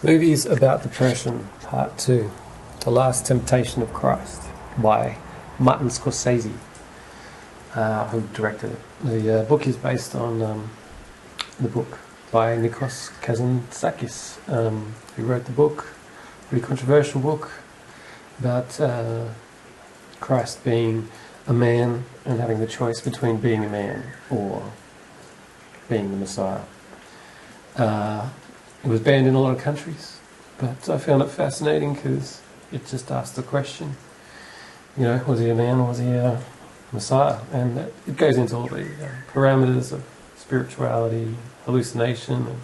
Movies about depression, Part 2, The Last Temptation of Christ, by Martin Scorsese, who directed it. The book is based on the book by Nikos Kazantzakis, who wrote the book, pretty controversial book, about Christ being a man and having the choice between being a man or being the Messiah. It was banned in a lot of countries, but I found it fascinating because it just asked the question, you know, was he a man or was he a Messiah? And it goes into all the parameters of spirituality, hallucination, and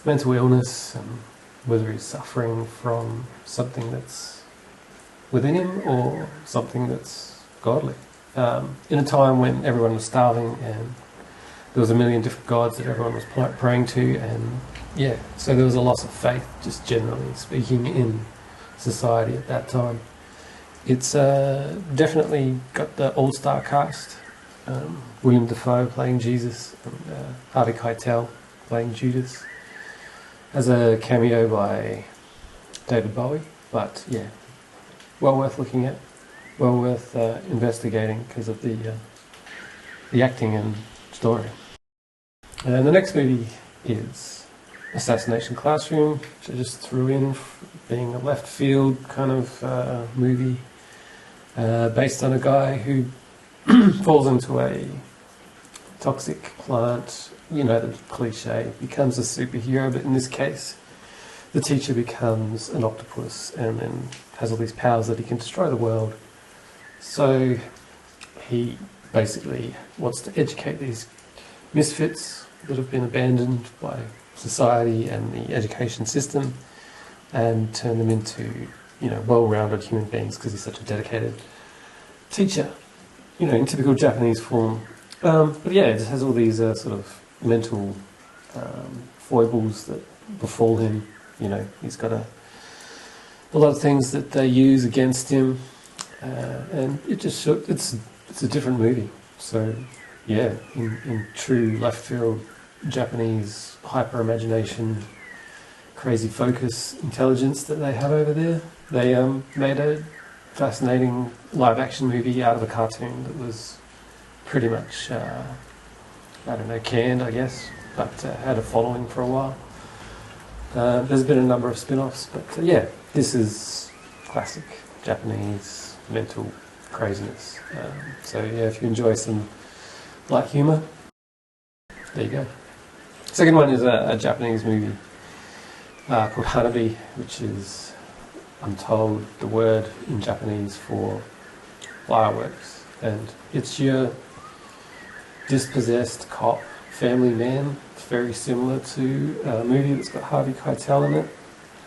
mental illness, and whether he's suffering from something that's within him or something that's godly. In a time when everyone was starving and there was a million different gods that everyone was praying to, and yeah, so there was a loss of faith, just generally speaking, in society at that time. It's definitely got the all-star cast. William Dafoe playing Jesus, and Harvey Keitel playing Judas. As a cameo by David Bowie, but yeah, well worth looking at, well worth investigating because of the acting and story. And the next movie is Assassination Classroom, which I just threw in, being a left field kind of movie, based on a guy who falls into a toxic plant, you know, the cliche, becomes a superhero, but in this case the teacher becomes an octopus and then has all these powers that he can destroy the world. So he basically wants to educate these misfits that have been abandoned by society and the education system and turn them into, you know, well-rounded human beings because he's such a dedicated teacher, you know, in typical Japanese form. But yeah, it just has all these sort of mental foibles that befall him. You know, he's got a lot of things that they use against him, and it just it's a different movie. So yeah, in true left field Japanese hyper imagination, crazy focus, intelligence that they have over there, they made a fascinating live action movie out of a cartoon that was pretty much canned, I guess, but had a following for a while. There's been a number of spin-offs, but yeah, this is classic Japanese mental craziness. So yeah, if you enjoy some light humour, there you go. Second one is a Japanese movie called Hanabi, which is, I'm told, the word in Japanese for fireworks, and it's your dispossessed cop family man. It's very similar to a movie that's got Harvey Keitel in it.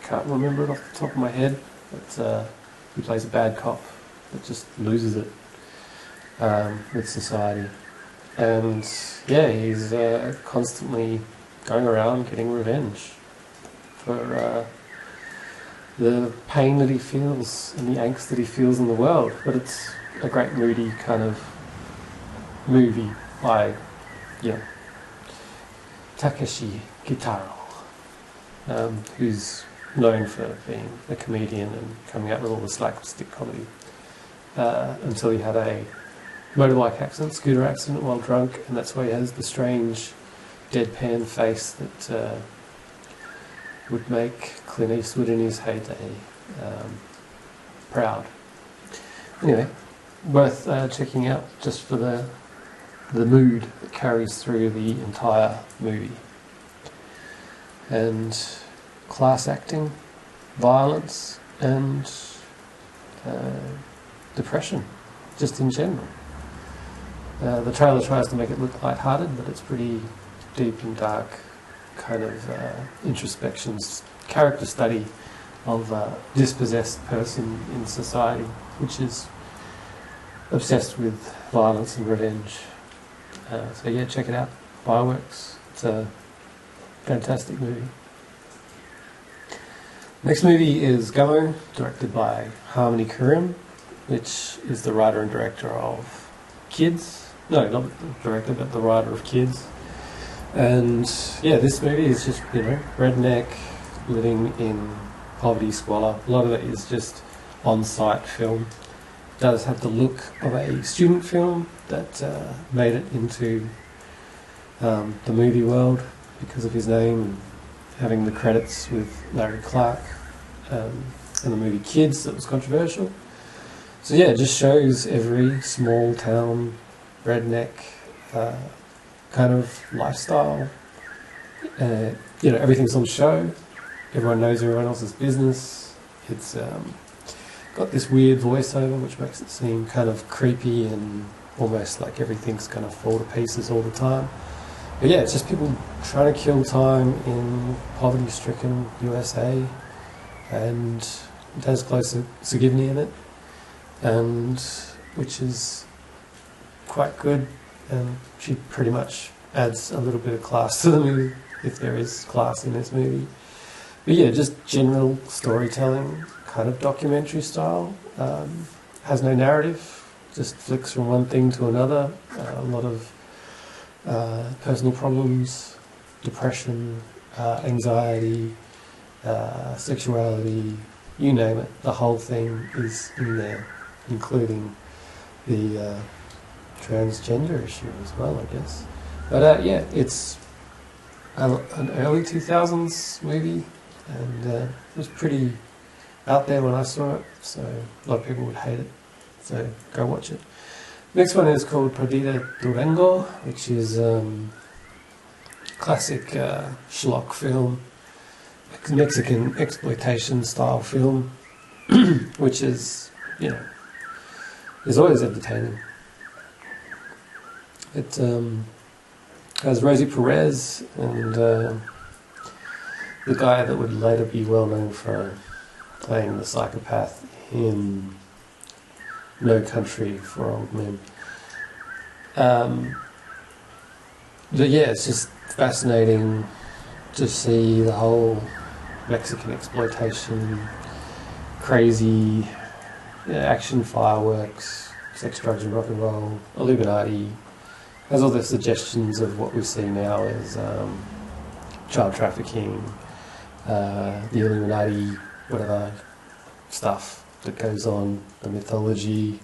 Can't remember it off the top of my head, but he plays a bad cop that just loses it with society. And yeah, he's constantly going around getting revenge for the pain that he feels and the angst that he feels in the world. But it's a great moody kind of movie by, Takeshi Kitaro, who's known for being a comedian and coming out with all the slapstick comedy, until he had a motorbike scooter accident while drunk, and that's why he has the strange deadpan face that would make Clint Eastwood in his heyday proud. Anyway, worth checking out just for the mood that carries through the entire movie. And class acting, violence, and depression, just in general. The trailer tries to make it look lighthearted, but it's pretty deep and dark kind of introspection, character study of a dispossessed person in society, which is obsessed with violence and revenge. So yeah, check it out. Fireworks. It's a fantastic movie. Next movie is Go, directed by Harmony Korine, which is the writer and director of Kids. No, not the director, but the writer of Kids. And yeah, this movie is just, you know, redneck, living in poverty, squalor. A lot of it is just on-site film. It does have the look of a student film that made it into the movie world because of his name and having the credits with Larry Clark and the movie Kids that was controversial. So yeah, it just shows every small town, redneck kind of lifestyle. Everything's on show. Everyone knows everyone else's business. It's got this weird voiceover which makes it seem kind of creepy and almost like everything's going to fall to pieces all the time. But yeah, it's just people trying to kill time in poverty-stricken USA, and it has Chloe Sevigny in it, and which is quite good, and she pretty much adds a little bit of class to the movie, if there is class in this movie. But yeah, just general storytelling, kind of documentary style. Has no narrative, just flicks from one thing to another. A lot of personal problems, depression, anxiety, sexuality, you name it. The whole thing is in there, including the transgender issue as well, I guess. But yeah, it's an early 2000s movie, and it was pretty out there when I saw it, so a lot of people would hate it, so go watch it. Next one is called Perdida Durango, which is classic schlock film, Mexican exploitation style film, which is, is always entertaining. It has Rosie Perez and the guy that would later be well known for playing the psychopath in No Country for Old Men. But yeah, it's just fascinating to see the whole Mexican exploitation, crazy action, fireworks, sex, drugs and rock and roll, Illuminati. Has all the suggestions of what we see now as child trafficking, the Illuminati, whatever stuff that goes on, the mythology,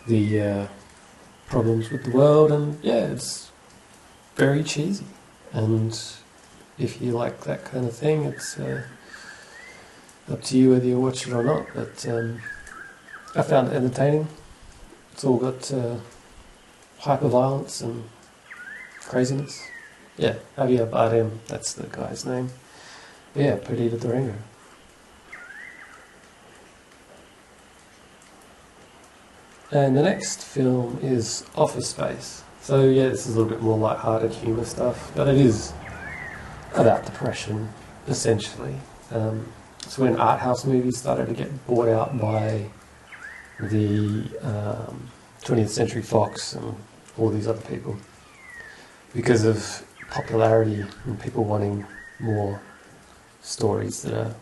the problems with the world, and yeah, it's very cheesy. And if you like that kind of thing, it's up to you whether you watch it or not. But I found it entertaining. It's all got hyper-violence and craziness. Yeah, Javier Bardem, that's the guy's name. But yeah, Perdida Durango. And the next film is Office Space. So yeah, this is a little bit more light-hearted humour stuff, but it is about depression, essentially. It's when art house movies started to get bought out by the 20th Century Fox and all these other people because of popularity and people wanting more stories that are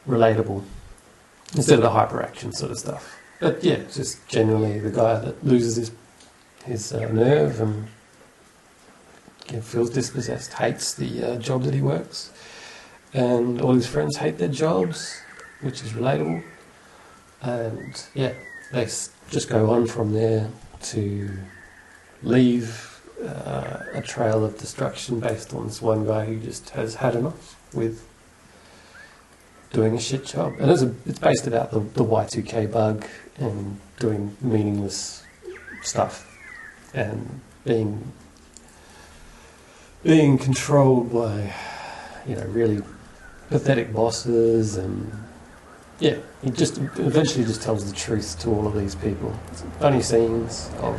relatable instead of the hyperaction sort of stuff. But yeah, it's just generally the guy that loses his nerve and feels dispossessed, hates the job that he works, and all his friends hate their jobs, which is relatable. And yeah, they just go on from there to leave a trail of destruction based on this one guy who just has had enough with doing a shit job. And it's based about the Y2K bug and doing meaningless stuff and being controlled by really pathetic bosses, and yeah, he just eventually just tells the truth to all of these people. It's funny scenes of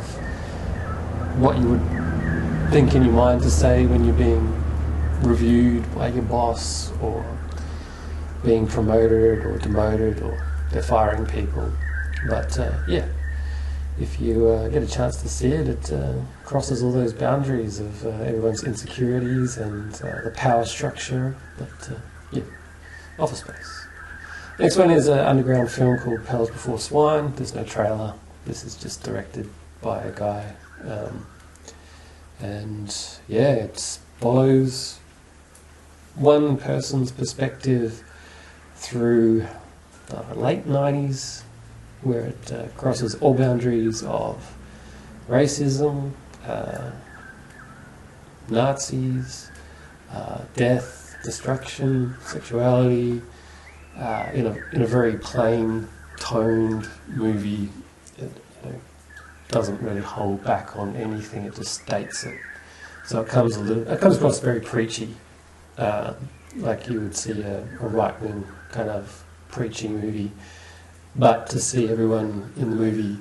what you would think in your mind to say when you're being reviewed by your boss, or being promoted or demoted, or they're firing people. But yeah, if you get a chance to see it, it crosses all those boundaries of everyone's insecurities and the power structure. But yeah, Office Space. Next one is an underground film called Pals Before Swine. There's no trailer. This is just directed by a guy. And yeah, it follows one person's perspective through the late 90s, where it crosses all boundaries of racism, Nazis, death, destruction, sexuality, in a very plain toned movie. It doesn't really hold back on anything, it just states it. So it comes across very preachy, like you would see a right-wing kind of preachy movie. But to see everyone in the movie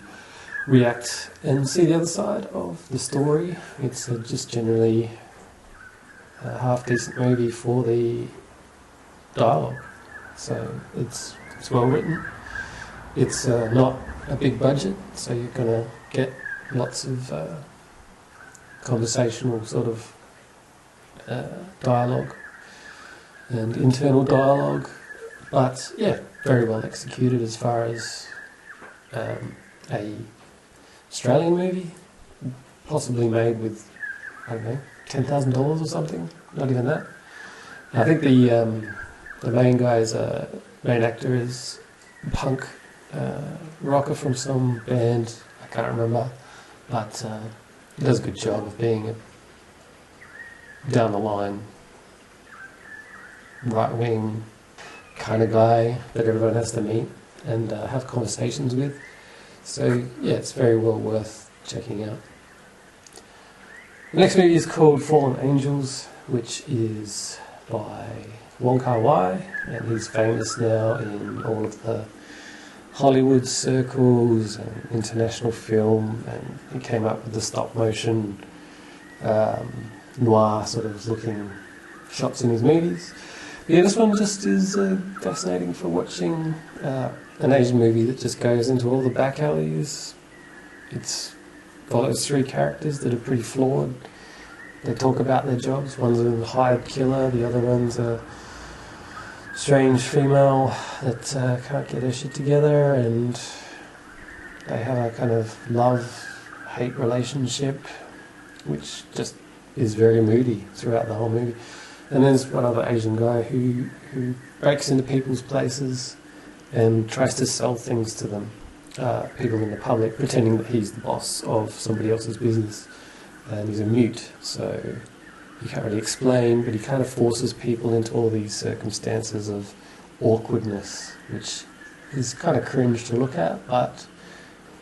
react and see the other side of the story, it's just generally a half-decent movie for the dialogue. So it's well written. It's not a big budget, so you're going to get lots of conversational sort of dialogue and internal dialogue. But yeah, very well executed as far as a Australian movie, possibly made with, I don't know, $10,000 or something. Not even that. I think the main main actor is punk rocker from some band, I can't remember, but he does a good job of being a down the line right wing kind of guy that everyone has to meet and have conversations with. So yeah, it's very well worth checking out. The next movie is called Fallen Angels, which is by Wong Kar-wai, and he's famous now in all of the Hollywood circles and international film, and he came up with the stop motion noir sort of looking shots in his movies. Yeah, this one just is fascinating for watching an Asian movie that just goes into all the back alleys. It follows three characters that are pretty flawed. They talk about their jobs. One's a hired killer, the other one's a strange female that can't get her shit together, and they have a kind of love-hate relationship, which just is very moody throughout the whole movie. And there's one other Asian guy who breaks into people's places and tries to sell things to them, people in the public, pretending that he's the boss of somebody else's business. And he's a mute, so he can't really explain, but he kind of forces people into all these circumstances of awkwardness, which is kind of cringe to look at, but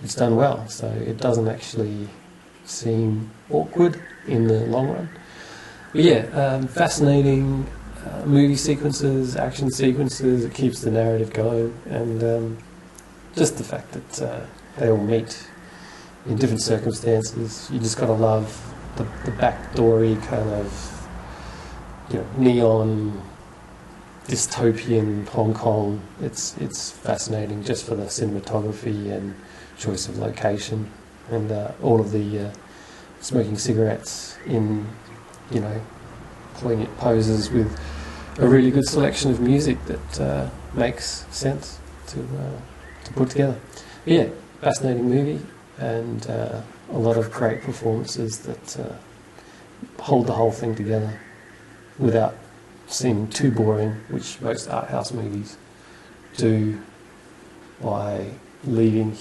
it's done well, so it doesn't actually seem awkward in the long run. But yeah, fascinating movie sequences, action sequences. It keeps the narrative going, and just the fact that they all meet in different circumstances. You just got to love the backdoory kind of, neon dystopian Hong Kong. It's fascinating just for the cinematography and choice of location, and all of the smoking cigarettes in poignant poses with a really good selection of music that makes sense to put together. But yeah, fascinating movie, and a lot of great performances that hold the whole thing together without seeming too boring, which most art house movies do, by leaving